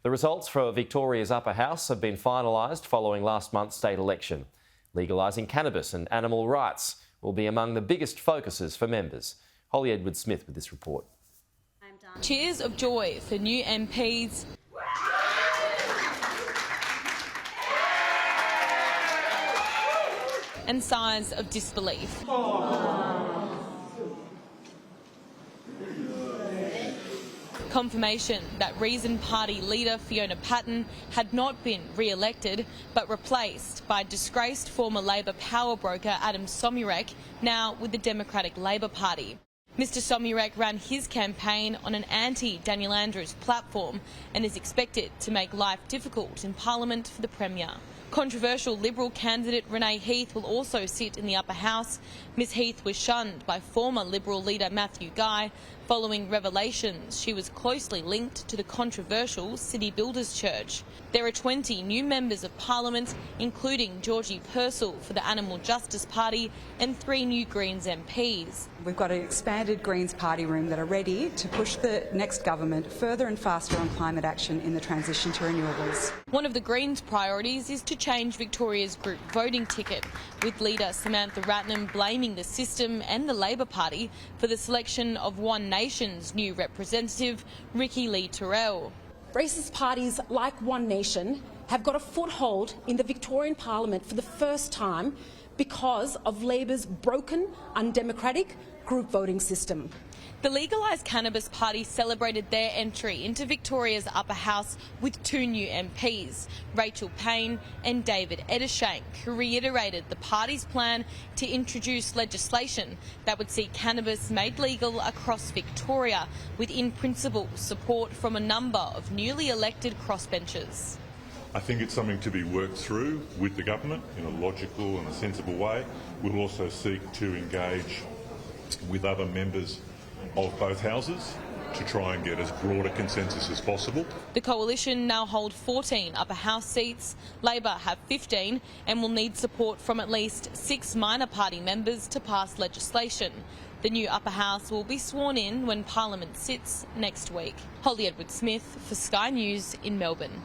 The results for Victoria's Upper House have been finalised following last month's state election. Legalising cannabis and animal rights will be among the biggest focuses for members. Holly Edwards-Smith with this report. Cheers of joy for new MPs and sighs of disbelief. Confirmation that Reason Party leader Fiona Patten had not been re-elected but replaced by disgraced former Labor power broker Adam Somyurek, now with the Democratic Labor Party. Mr Somyurek ran his campaign on an anti-Daniel Andrews platform and is expected to make life difficult in Parliament for the Premier. Controversial Liberal candidate Renee Heath will also sit in the Upper House. Ms Heath was shunned by former Liberal leader Matthew Guy following revelations she was closely linked to the controversial City Builders Church. There are 20 new members of Parliament, including Georgie Purcell for the Animal Justice Party and 3 new Greens MPs. We've got an expanded Greens party room that are ready to push the next government further and faster on climate action in the transition to renewables. One of the Greens' priorities is to change Victoria's group voting ticket, with leader Samantha Ratnam blaming the system and the Labor Party for the selection of One Nation's new representative, Ricky Lee-Terrell. Racist parties like One Nation have got a foothold in the Victorian Parliament for the first time because of Labor's broken, undemocratic group voting system. The Legalised Cannabis Party celebrated their entry into Victoria's Upper House with 2 new MPs, Rachel Payne and David Edershank, who reiterated the party's plan to introduce legislation that would see cannabis made legal across Victoria, with in-principle support from a number of newly elected crossbenchers. I think it's something to be worked through with the government in a logical and a sensible way. We'll also seek to engage with other members of both houses to try and get as broad a consensus as possible. The coalition now hold 14 upper house seats. Labor have 15 and will need support from at least 6 minor party members to pass legislation. The new upper house will be sworn in when Parliament sits next week. Holly Edwards-Smith for Sky News in Melbourne.